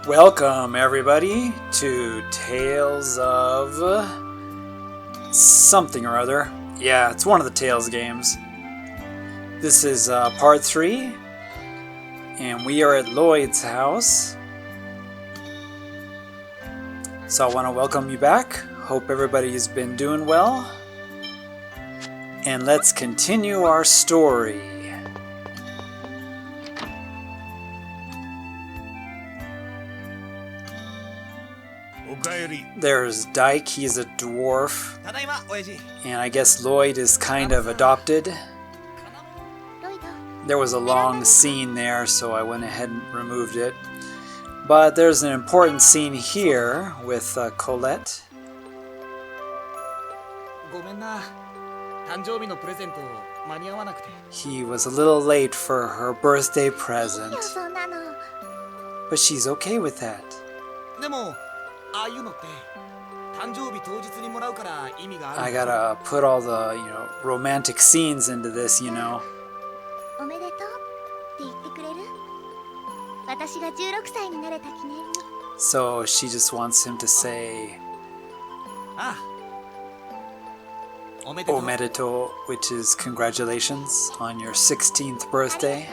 Welcome, everybody, to Tales of something or other. Yeah, it's one of the Tales games. This is part 3, and we are at Lloyd's house. So I want to welcome you back. Hope everybody's been doing well. And let's continue our story. There's Dyke, he's a dwarf, and I guess Lloyd is kind of adopted. There was a long scene there, so I went ahead and removed it. But there's an important scene here with Colette. He was a little late for her birthday present, but she's okay with that. I gotta put all the, romantic scenes into this, So she just wants him to say Omedetou, which is congratulations on your 16th birthday.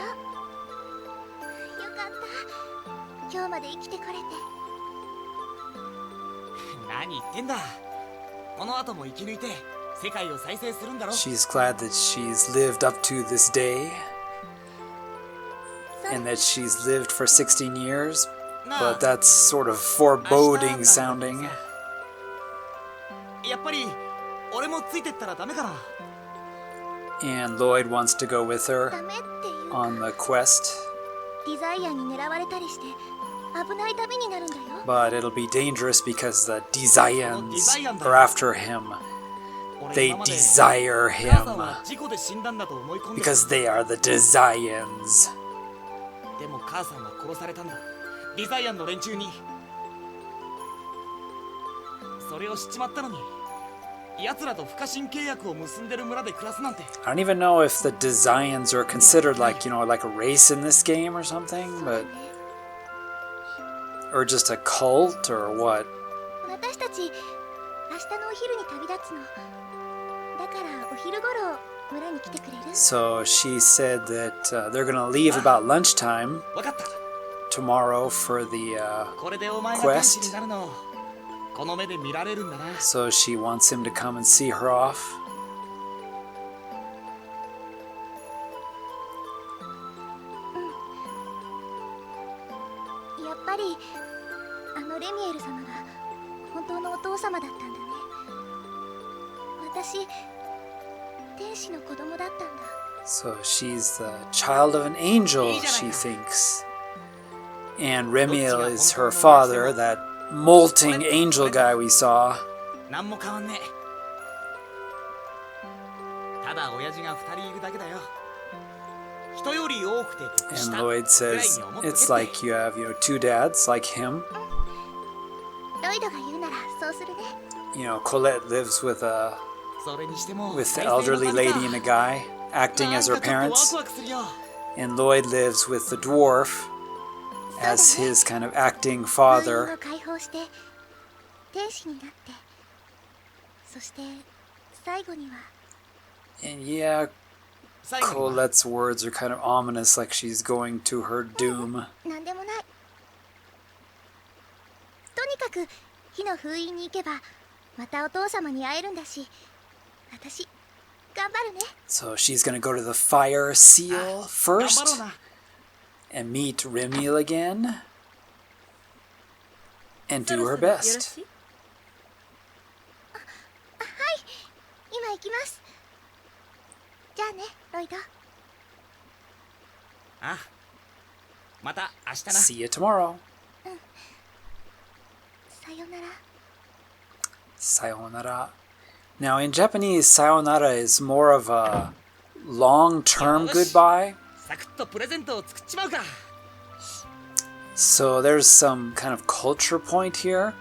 She's glad that she's lived up to this day and that she's lived for 16 years, but that's sort of foreboding sounding. And Lloyd wants to go with her on the quest. But it'll be dangerous because the Desians are after him. They desire him because they are the Desians. I don't even know if the Desians are considered like a race in this game or something, but or just a cult or what. So she said that they're going to leave about lunchtime tomorrow for the quest. So she wants him to come and see her off. So she's the child of an angel, she thinks. And Remiel is her father, that molting angel guy we saw. And Lloyd says it's like you have, two dads like him. Colette lives with the elderly lady and a guy acting as her parents, and Lloyd lives with the dwarf as his kind of acting father. And yeah, Colette's words are kind of ominous, like she's going to her doom. So she's gonna go to the fire seal first and meet Remiel again and do her best. See you tomorrow. Sayonara. Now in Japanese, sayonara is more of a long-term goodbye. So there's some kind of culture point here.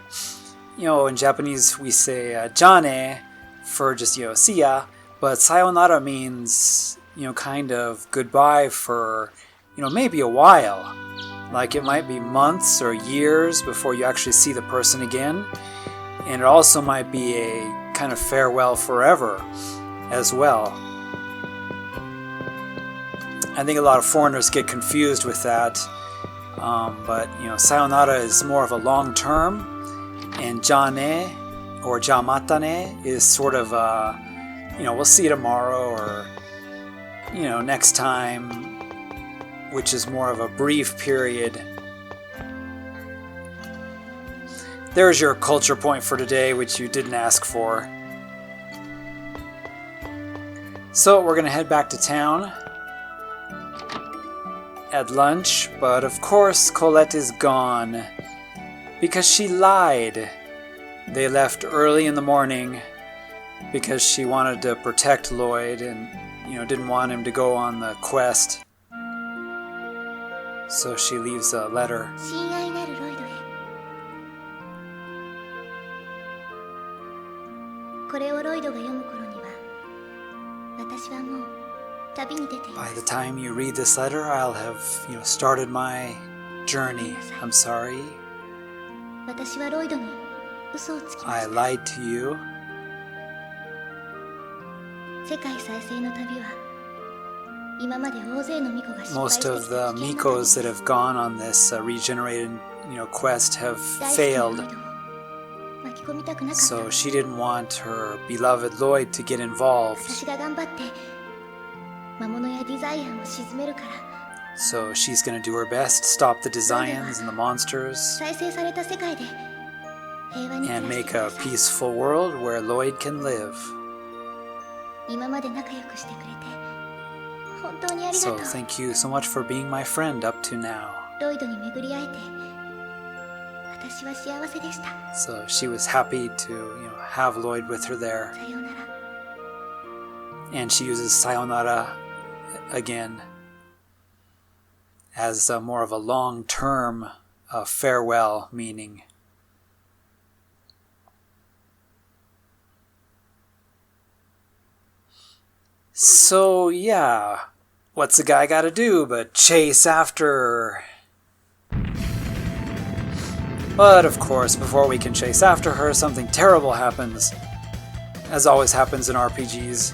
In Japanese we say jane for just see ya, but sayonara means kind of goodbye for maybe a while. Like it might be months or years before you actually see the person again. And it also might be a kind of farewell forever as well. I think a lot of foreigners get confused with that. But, sayonara is more of a long term. And jane or jamatane is sort of we'll see you tomorrow or, next time, which is more of a brief period. There's your culture point for today, which you didn't ask for. So we're going to head back to town at lunch, but of course Colette is gone because she lied. They left early in the morning because she wanted to protect Lloyd and, didn't want him to go on the quest. So she leaves a letter. By the time you read this letter, I'll have, started my journey. I'm sorry. I lied to you. Most of the Mikos that have gone on this regenerated, quest have failed. So she didn't want her beloved Lloyd to get involved. So she's going to do her best to stop the Desians and the monsters and make a peaceful world where Lloyd can live. So thank you so much for being my friend up to now. So she was happy to, have Lloyd with her there. And she uses sayonara again as more of a long-term farewell meaning. So yeah, what's a guy gotta do but chase after her? But of course, before we can chase after her, something terrible happens, as always happens in RPGs.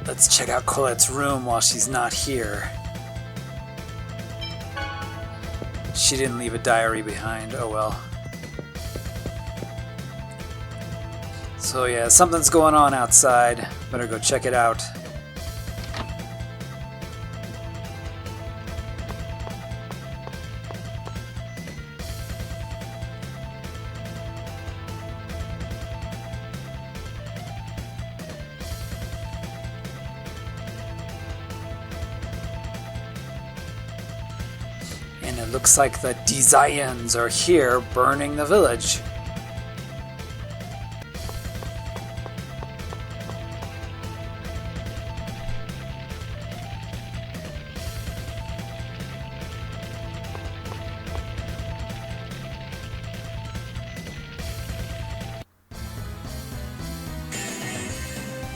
Let's check out Colette's room while she's not here. She didn't leave a diary behind, oh well. So yeah, something's going on outside. Better go check it out. And it looks like the Desians are here burning the village.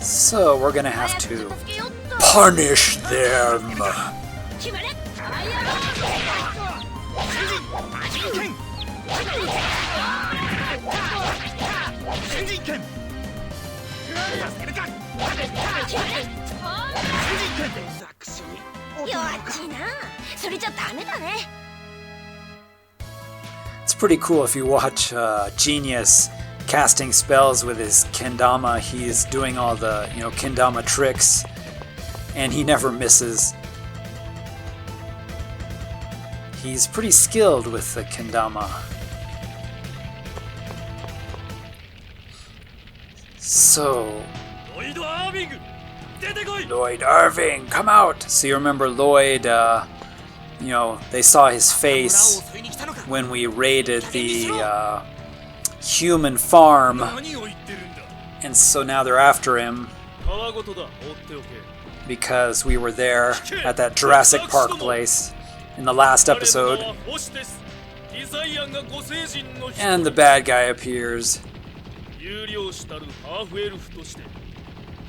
So we're gonna have to punish them. It's pretty cool if you watch Genius casting spells with his kendama. He's doing all the, kendama tricks, and he never misses. He's pretty skilled with the kendama. So, Lloyd Irving, come out! So you remember Lloyd, they saw his face when we raided the human farm, and so now they're after him because we were there at that Jurassic Park place in the last episode, and the bad guy appears. 有料主たるハーフエルフとして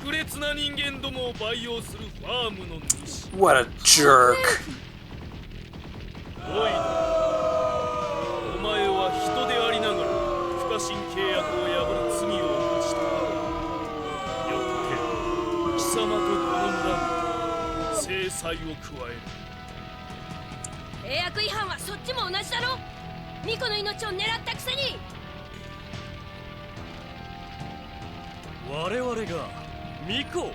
苦烈な人間どもを培養するファームの主。 What a jerk. ロイド、お前は人でありながら不可侵契約を破る罪を犯した。よって貴様とこの村に制裁を加える。契約違反はそっちも同じだろ。ミコの命を狙ったくせに。我々がミコ。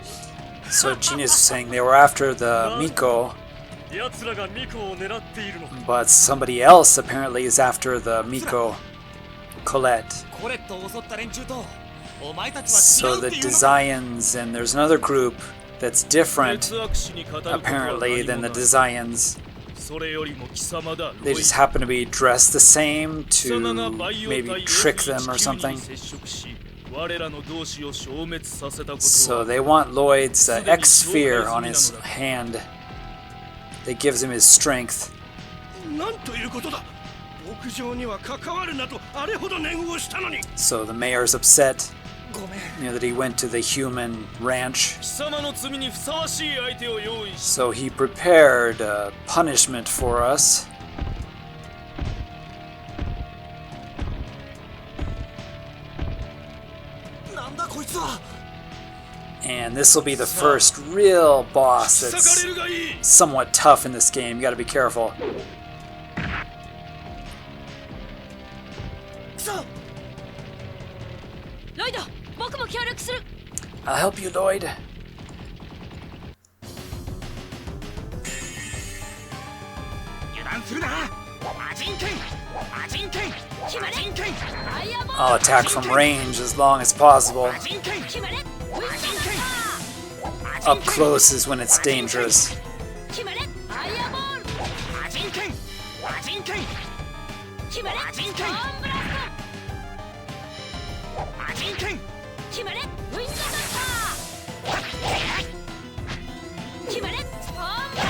So Genius was saying they were after the Miko, 奴らがミコを狙っているのか。 but somebody else apparently is after the Miko, Colette. コレットを襲った連中とお前たちは So 違うっ the ていうのか。 Desians, and there's another group that's different apparently than the Desians. それよりも貴様だ。 They just happen to be dressed the same to maybe trick them or something. So they want Lloyd's X sphere on his hand that gives him his strength. なんということだ。牧場には関わるなとあれほど念をしたのに。 So the mayor's upset, ごめん。 that he went to the human ranch. 貴様の罪にふさわしい相手を用意し。 So he prepared a punishment for us. And this will be the first real boss that's somewhat tough in this game. You gotta be careful. ロイド、僕も協力する。 I'll help you, Lloyd. 油断するな。魔人剣、魔人剣、魔人剣。 I'll attack from range as long as possible. 魔人剣、魔人剣。 Up close is when it's dangerous. 決まれ、アイアボール。魔人剣、魔人剣。決まれ、魔人剣。ボンブラス魔人剣。ト。決まれ、ウィンドドスター。決まれ、ボンブラス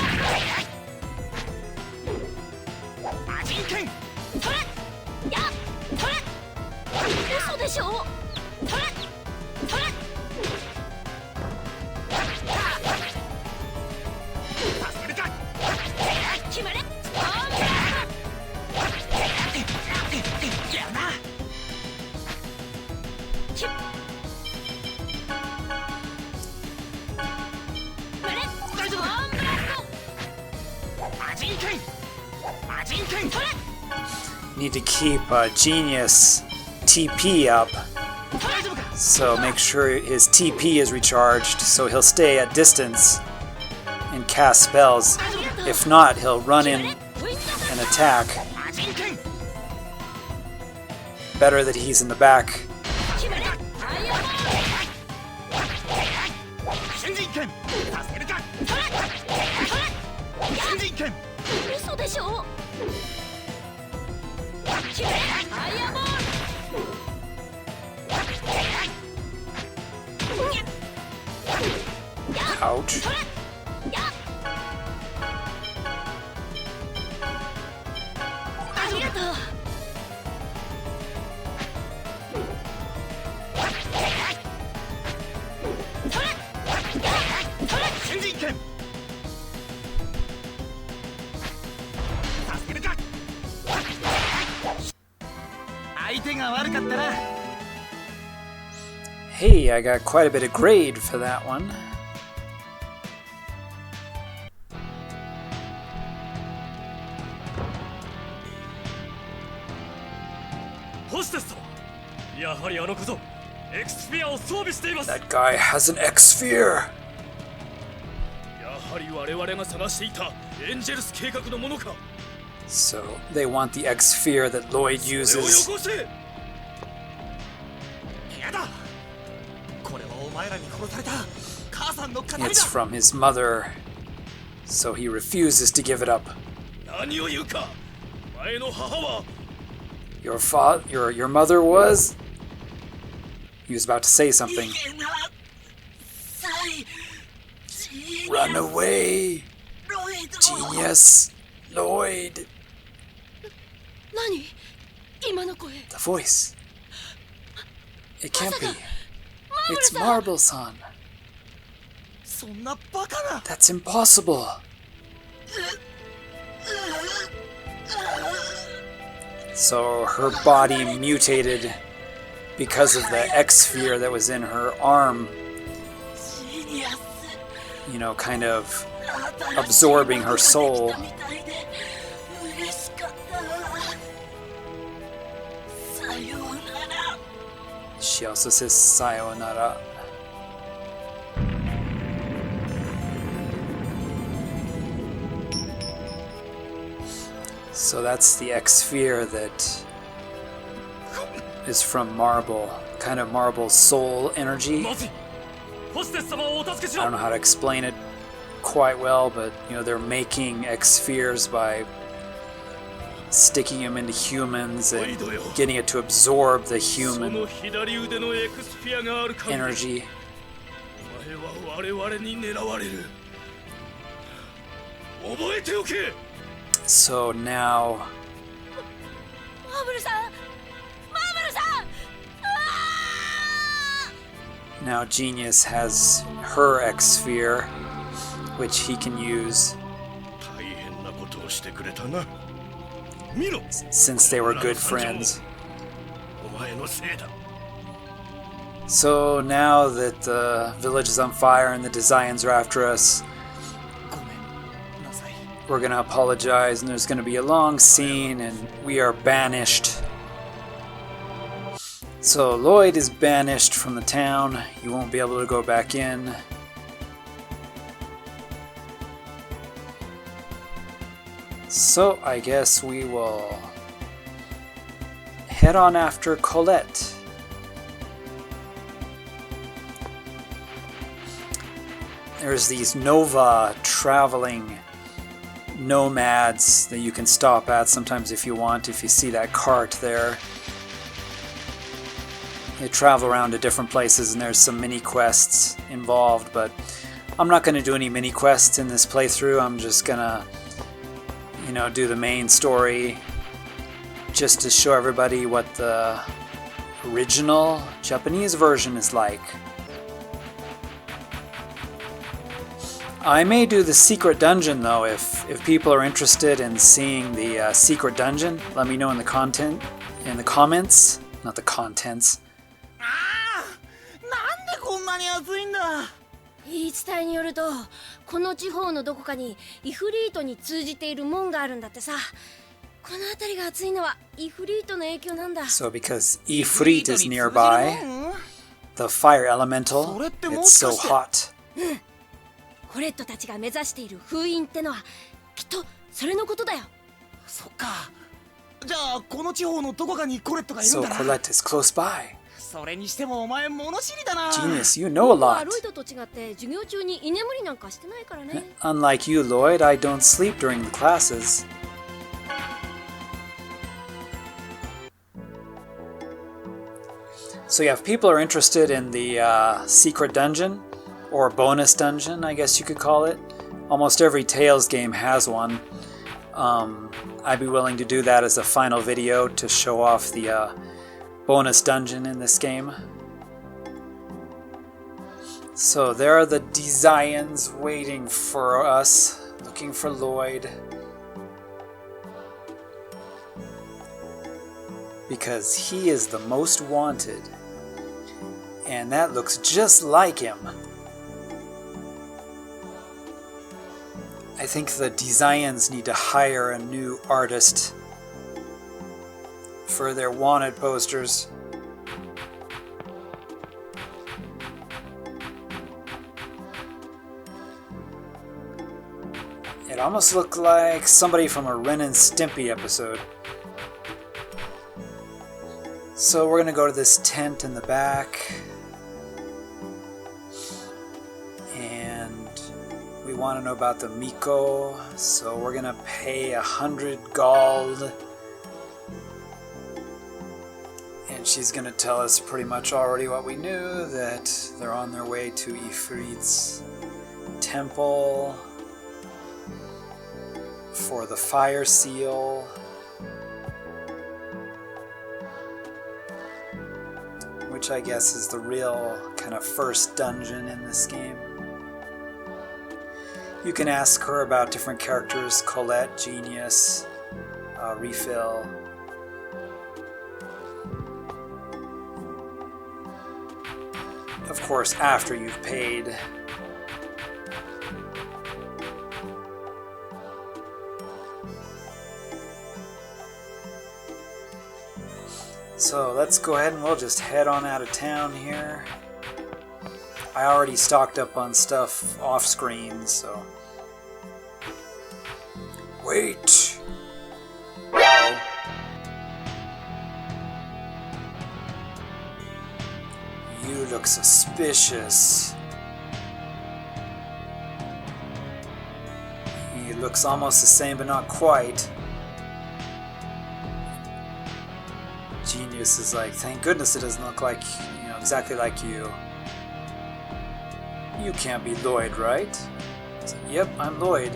魔人剣。ト。取れ、や、取れ。嘘でしょ。取れ、取れ。 決まれ、ボンブラスト。 Need to keep Genius TP up. So make sure his TP is recharged so he'll stay at distance and cast spells. If not, he'll run in and attack. Better that he's in the back. 決まれ、アイアボール。 新人剣、助けるか。新人剣。 嘘でしょ。決まれ、アイアボール。 Ouch. ありがとう。 新人剣。助けるか。相手が悪かったな。 Hey, I got quite a bit of grade for that one. ホステス様、やはりあのこと、エクスフィアを装備しています。 That guy has an X sphere. やはり我々が探していたエンジェルス計画のものか。 So they want the X sphere that Lloyd それをよ uses. こせ。やだ。これはお前らに殺された母さんの形見だ。 It's from his mother. So he refuses to give it up. 何を言うか。前の母は。 Your mother was? He was about to say something. Run away! Genius! Lloyd! 何？今の声。 The voice. It can't be. It's Marble-san. そんなバカな。 That's impossible. So her body mutated because of the X-sphere that was in her arm, you know, kind of absorbing her soul. She also says sayonara. So that's the X-sphere that is from Marble, kind of Marble's soul energy. I don't know how to explain it quite well, but you know, they're making X-spheres by sticking them into humans and getting it to absorb the human energy. So now Genius has her X-sphere, which he can use since they were good friends. So now that the village is on fire and the Desians are after us, we're gonna apologize and there's gonna be a long scene and we are banished. So Lloyd is banished from the town. You won't be able to go back in. So I guess we will head on after Colette. There's these Nova traveling nomads that you can stop at sometimes if you want, if you see that cart there. They travel around to different places and there's some mini quests involved, but I'm not going to do any mini quests in this playthrough. I'm just gonna, you know, do the main story just to show everybody what the original Japanese version is like. I may do the secret dungeon though, if people are interested in seeing the secret dungeon. Let me know in the comments, not the contents. 言い伝えによると、この地方のどこかにイフリートに通じている門があるんだってさ。この辺りが暑いのはイフリートの影響なんだ。 So because Ifrit is nearby, the fire elemental, it's so hot. コレットたちが目指している封印ってのはきっとそれのことだよ。そっか。じゃあこの地方のどこかにコレットがいるん So だな。 Colette is close by. それにしてもお前物知りだな。 Genius, you know a 僕は lot. ロイドと違って授業中に居眠りなんかしてないからね。 Unlike you, Lloyd, I don't sleep during the classes. So yeah, if people are interested in the secret dungeon, or bonus dungeon, I guess you could call it. Almost every Tales game has one. I'd be willing to do that as a final video to show off the bonus dungeon in this game. So there are the Desians waiting for us, looking for Lloyd. Because he is the most wanted. And that looks just like him. I think the Desians need to hire a new artist for their wanted posters. It almost looked like somebody from a Ren and Stimpy episode. So we're gonna go to this tent in the back. We want to know about the Miko, so we're gonna pay 100 gold, and she's gonna tell us pretty much already what we knew, that they're on their way to Ifrit's temple for the fire seal. which I guess is the real kind of first dungeon in this game. You can ask her about different characters, Colette, Genius, Refill. Of course, after you've paid. So let's go ahead and we'll just head on out of town here. I already stocked up on stuff off screen, so... Wait! Uh-oh. You look suspicious. He looks almost the same, but not quite. Genius is like, thank goodness it doesn't look like, you know, exactly like you. You can't be Lloyd, right? So, yep, I'm Lloyd.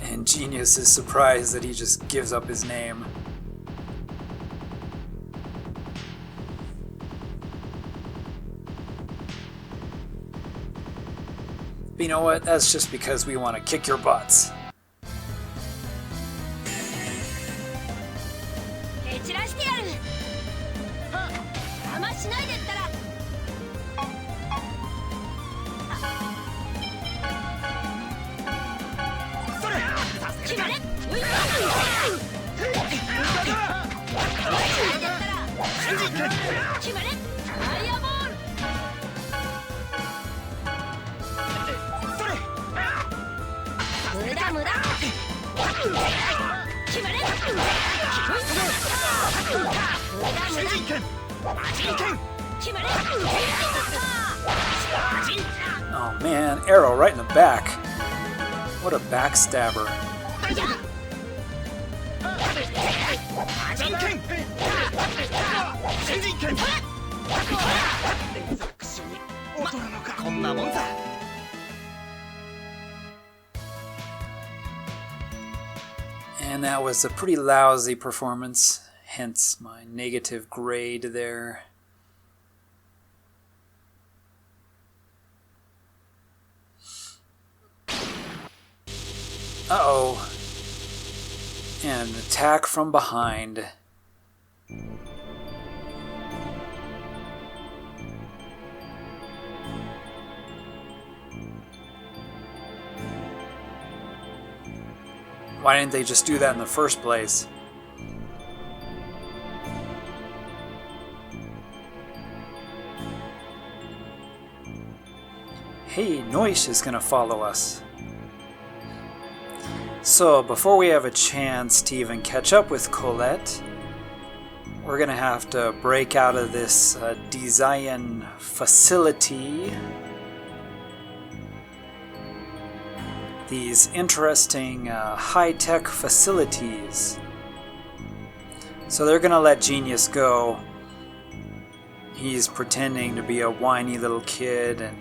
And Genius is surprised that he just gives up his name. But you know what? That's just because we want to kick your butts. Oh man, arrow right in the back. What a backstabber. And that was a pretty lousy performance, hence my negative grade there. Uh-oh. And an attack from behind. Why didn't they just do that in the first place? Hey, Noish is gonna follow us. So, before we have a chance to even catch up with Colette, we're gonna have to break out of this Desian facility. These interesting high-tech facilities. So they're gonna let Genius go. He's pretending to be a whiny little kid, and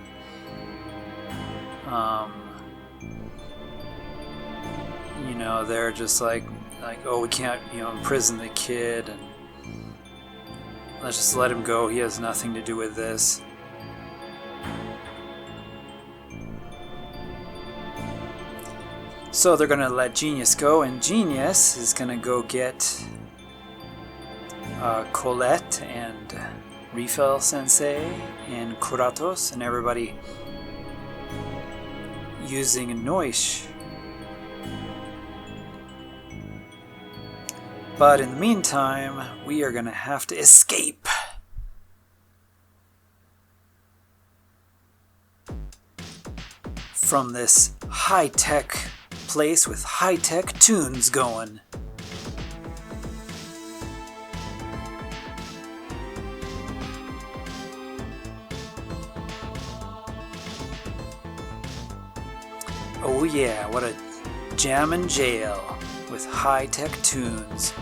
you know, they're just like, oh, we can't, you know, imprison the kid, and let's just let him go. He has nothing to do with this. So they're gonna let Genius go, and Genius is gonna go get Colette and Refill Sensei and Kuratos and everybody using Noish. But in the meantime, we are gonna have to escape. From this high-tech place with high-tech tunes going. Oh yeah, what a jammin' jail with high-tech tunes.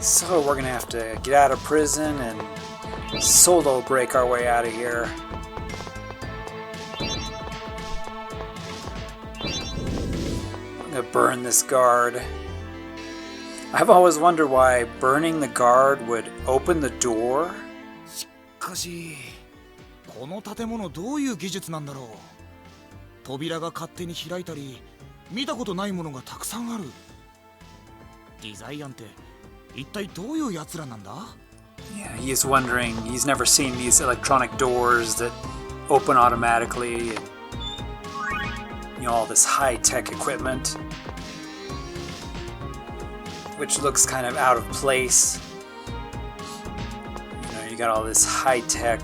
So we're gonna have to get out of prison and solo break our way out of here. I'm gonna burn this guard. I've always wondered why burning the guard would open the door. しかしこの建物どういう技術なんだろう。扉が勝手に開いたり見たことないものがたくさんある。デザイアンって一体どういうやつらなんだ？ Yeah, he's wondering. He's never seen these electronic doors that open automatically. And, you know, all this high-tech equipment, which looks kind of out of place. You know, you got all this high-tech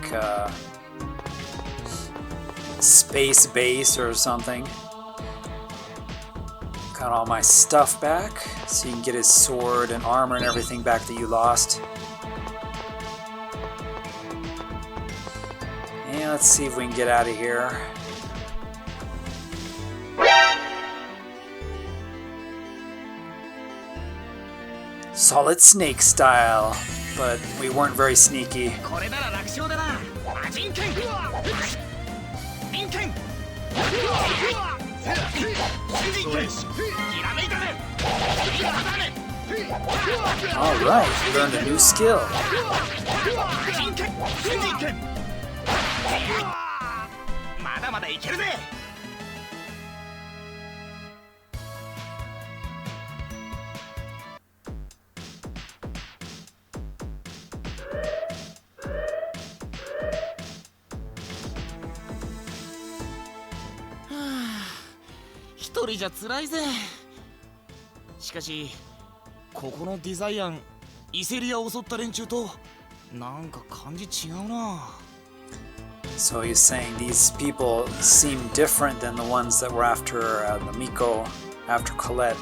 space base or something. Got all my stuff back, so you can get his sword and armor and everything back that you lost. And let's see if we can get out of here. Solid Snake style, but we weren't very sneaky. これなら楽勝だな。魔人剣。人剣。Alright, we learned a new skill. まだまだいけるぜ。一人じゃ辛いぜ。しかしここのデザイアン、イセリアを襲った連中となんか感じ違うな。 So he's saying these people seem different than the ones that were after the Miko, after Colette.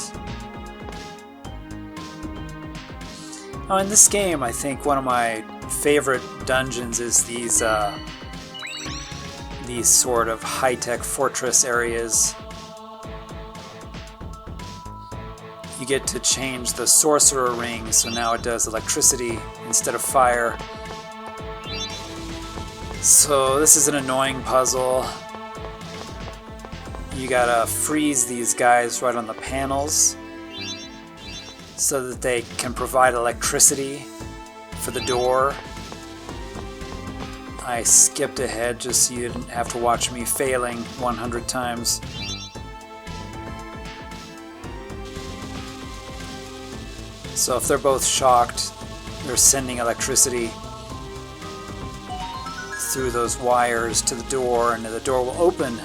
Oh, in this game, I think one of my favorite dungeons is these sort of high-tech fortress areas. You get to change the sorcerer ring, so now it does electricity instead of fire. So this is an annoying puzzle. You gotta freeze these guys right on the panels so that they can provide electricity for the door. I skipped ahead just so you didn't have to watch me failing 100 times. So if they're both shocked, they're sending electricity through those wires to the door, and the door will open.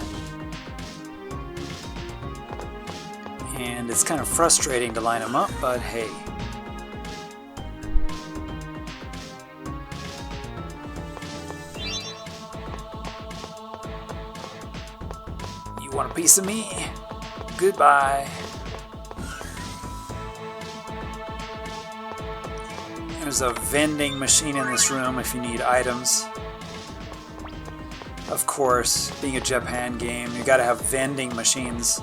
And it's kind of frustrating to line them up, but hey. You want a piece of me? Goodbye. There's a vending machine in this room if you need items. Of course, being a Japan game, you gotta have vending machines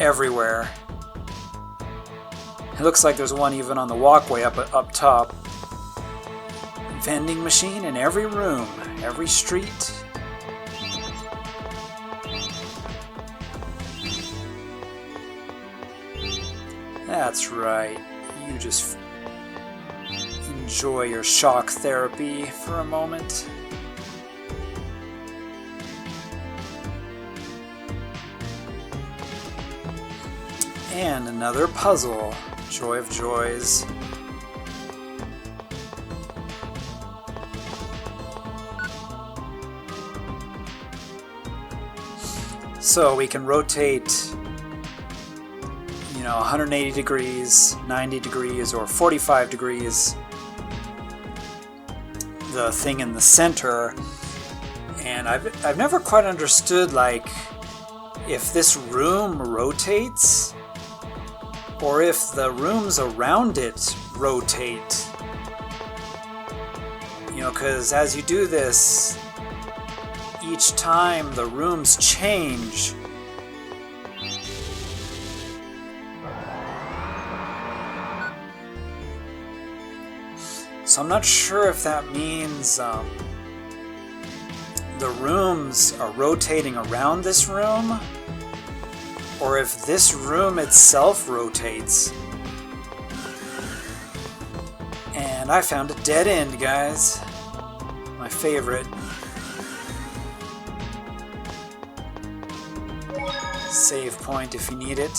everywhere. It looks like there's one even on the walkway up top. Vending machine in every room, every street. That's right. You just enjoy your shock therapy for a moment. And another puzzle. Joy of joys. So we can rotate, 180 degrees, 90 degrees, or 45 degrees. The thing in the center. And I've never quite understood, like, if this room rotates, or if the rooms around it rotate. Because as you do this, each time the rooms change. So I'm not sure if that means the rooms are rotating around this room, or if this room itself rotates. And I found a dead end, guys. My favorite. Save point if you need it.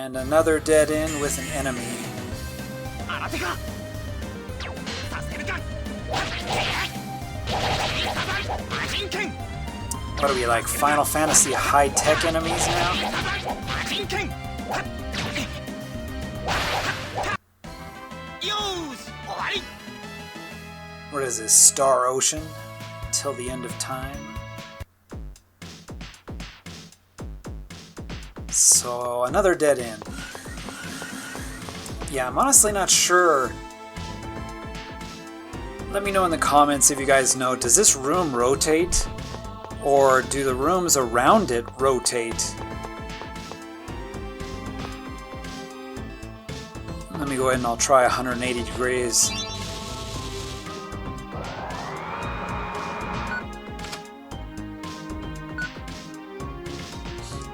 And another dead end with an enemy. What are we, like Final Fantasy high-tech enemies now? What is this, Star Ocean? Till the end of time? So, another dead end. Yeah, I'm honestly not sure. Let me know in the comments if you guys know, does this room rotate? Or do the rooms around it rotate? Let me go ahead and I'll try 180 degrees.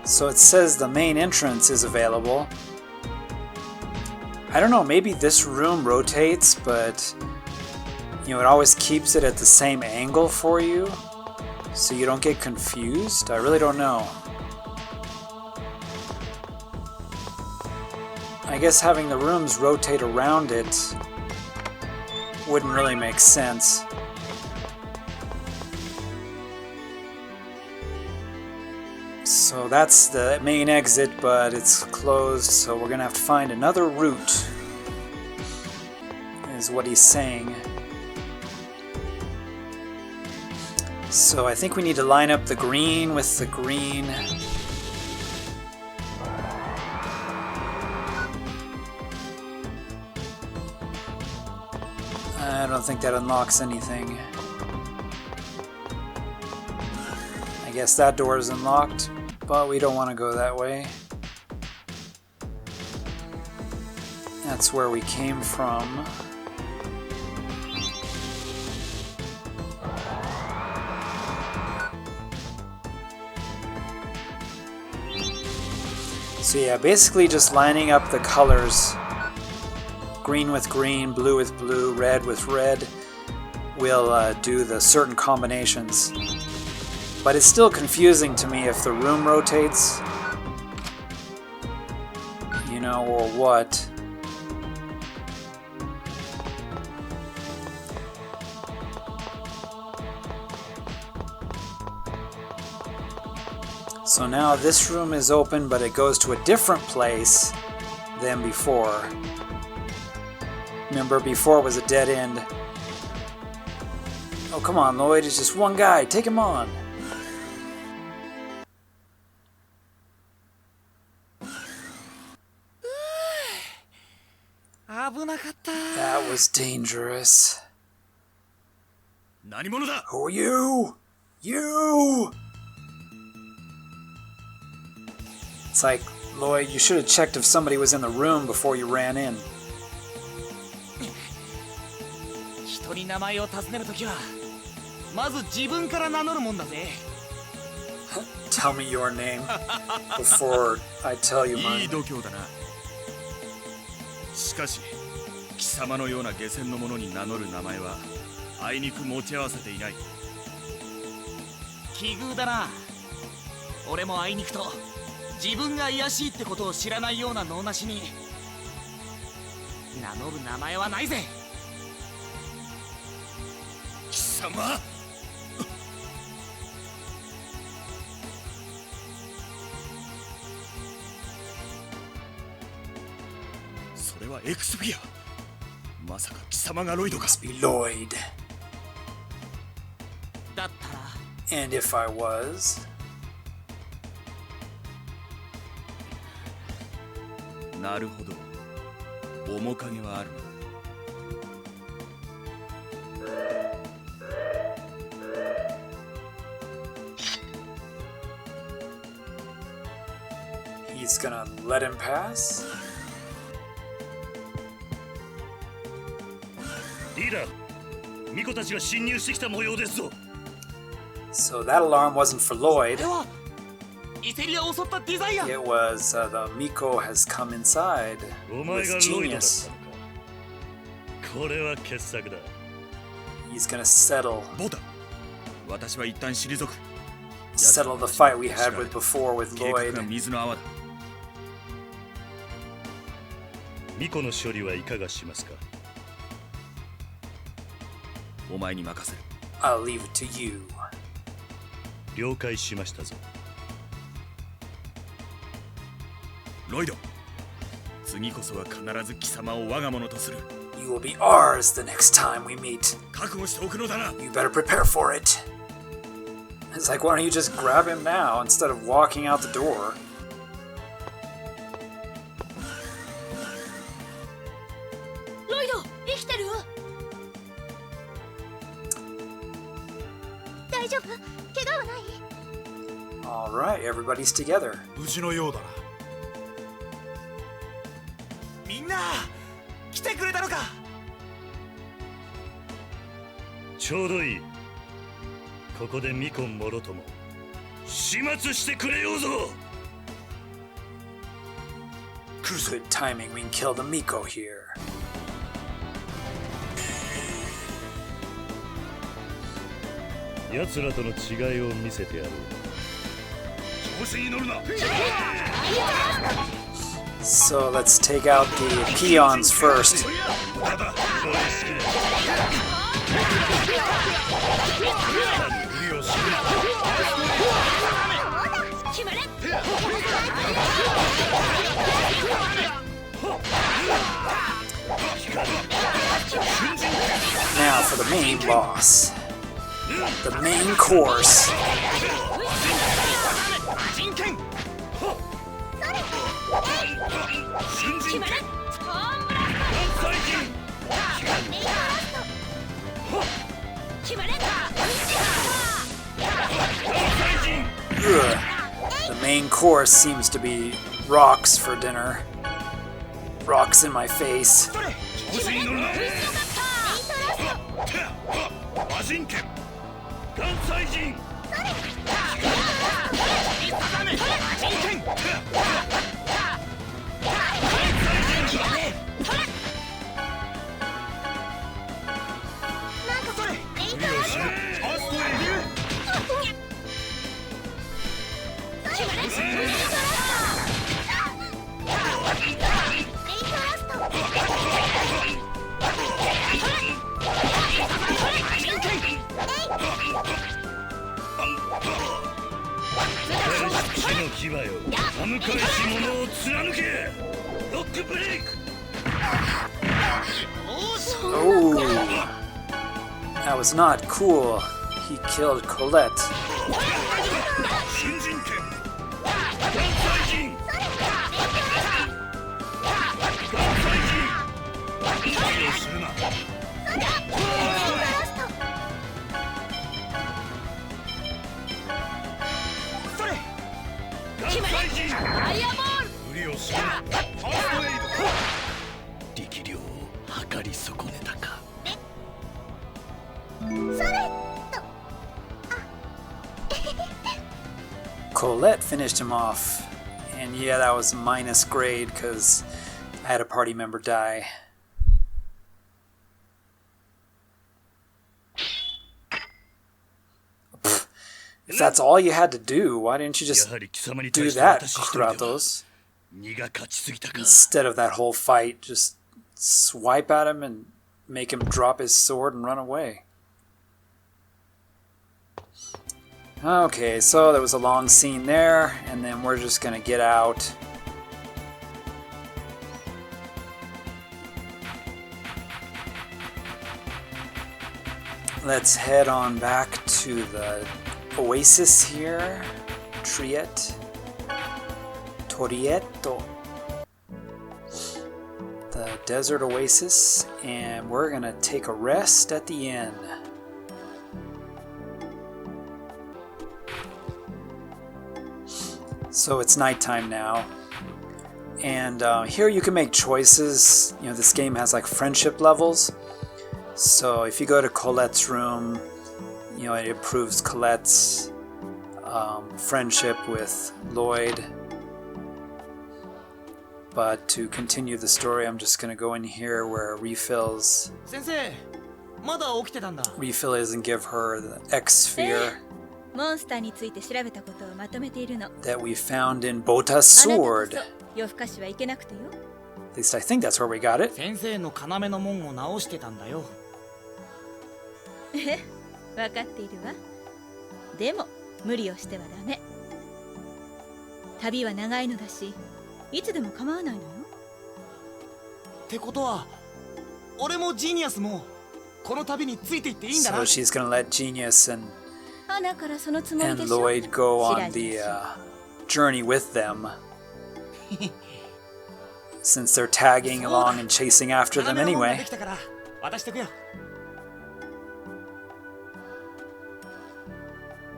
So it says the main entrance is available. I don't know, maybe this room rotates, but you know, it always keeps it at the same angle for you, so you don't get confused. I really don't know. I guess having the rooms rotate around it wouldn't really make sense. So that's the main exit, but it's closed, so we're gonna have to find another route, is what he's saying. So I think we need to line up the green with the green. I don't think that unlocks anything. I guess that door is unlocked, but we don't want to go that way. That's where we came from. So yeah, basically just lining up the colors, green with green, blue with blue, red with red, will do the certain combinations. But it's still confusing to me if the room rotates, you know, or what. So now this room is open, but it goes to a different place than before. Remember, before was a dead end. Oh, come on, Lloyd, it's just one guy. Take him on. That was dangerous. Who are you? You! It's like, Lloyd, you should have checked if somebody was in the room before you ran in. Tell me your name before I tell you mine. しかし、貴様のような下船の者に名乗る名前はあいにく持ち合わせていない。奇遇だな。俺もあいにくと自分が卑しいってことを知らないような能なしに名乗る名前はないぜ。貴様。それはエクスフィア。まさか貴様がロイドか。Must be Lloyd. だったら。And if I was? なるほど。面影はあるな。He's he's gonna let him pass? リーダー、巫女たちが侵入してきた模様ですぞ。 So that alarm wasn't for Lloyd. ではイセリアを襲ったデザイアン。 It was the Miko has come inside お前 with がロイドだった genius. のか。これは傑作だ。 He's gonna settle ボタ、私は一旦退く。 settle the fight we had with before with 計画 Lloyd. が水の泡だ。巫女の処理はいかがしますか。お前に任せる。 I'll leave it to you. 了解しましたぞ。ロイド、次こそは必ず貴様を我が物とする。 You will be ours the next time we meet. 覚悟しておくのだな。 You better prepare for it. It's like, why don't you just grab him now instead of walking out the door? ロイド、生きてる？大丈夫？怪我はない？ All right, everybody's together. 無事のようだな。みんな来てくれたのか。ちょうどいい。ここで巫女もろとも始末してくれようぞ。 Good timing, we can kill the Miko here. 奴らとの違いを見せてやろう。調子に乗るな。 So let's take out the peons first. ただ無理をするな。 Now for the main boss. The main course. 新人権。最近。 Ugh. The main course seems to be rocks for dinner. Rocks in my face. 調子に乗るな。魔人権。関西人。 死の牙よ、歯向かいし者を貫け。ロックブレイク。 Oh, that was not cool. He killed Colette. 新人権。関西人。関西人。無理をするな。 無理をするな。ファーストエイド。力量を測り損ねたか。 Colette finished him off. And yeah, that was minus grade because I had a party member die. Pfft. If that's all you had to do, why didn't you just やはり貴様に do 対して that, 私一人では Kratos? 荷が勝ちすぎたか。 Instead of that whole fight, just swipe at him and make him drop his sword and run away. Okay, so there was a long scene there, and then we're just gonna get out. Let's head on back to the oasis here. Torietto. The desert oasis, and we're gonna take a rest at the inn. So it's nighttime now, And here you can make choices. You know, this game has like friendship levels. So if you go to Colette's room, you know, it improves Colette's friendship with Lloyd. But to continue the story, I'm just going to go in here where Refill is and give her the X sphere that we found in Bota's sword. At least I think that's where we got it. 先生の要の門を直してたんだよ。分かっているわ。でも無理をしてはダメ。旅は長いのだし、いつでも構わないのよ。ってことは、俺もジーニアスもこの旅についていっていいんだな。So she's gonna let Genius and 花からそのつもりでしょ。 Lloyd go on the journey with them. Since they're tagging along and chasing after them anyway.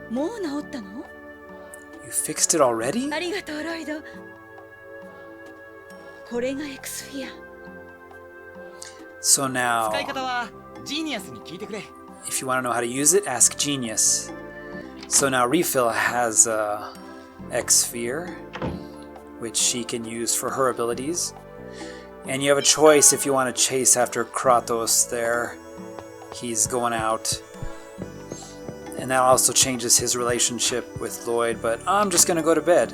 もう治ったの？ You fixed it already? ありがとうロイド。これがエクスフィア。 So now, 使い方はジーニアスに聞いてくれ。 if you want to know how to use it, ask Genius. So now Refill has a X sphere, which she can use for her abilities. And you have a choice if you want to chase after Kratos there. He's going out. And that also changes his relationship with Lloyd, but I'm just gonna go to bed.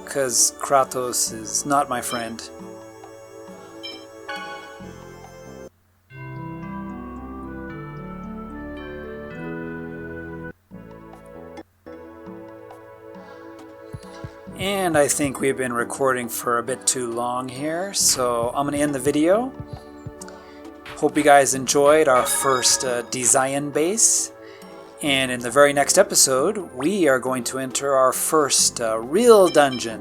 Because Kratos is not my friend. And I think we've been recording for a bit too long here, so I'm going to end the video. Hope you guys enjoyed our first Desian base. And in the very next episode, we are going to enter our first real dungeon,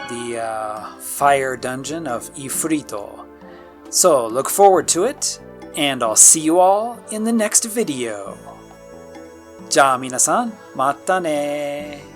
the fire dungeon of Ifrito. So look forward to it, and I'll see you all in the next video. じゃあ皆さん、またね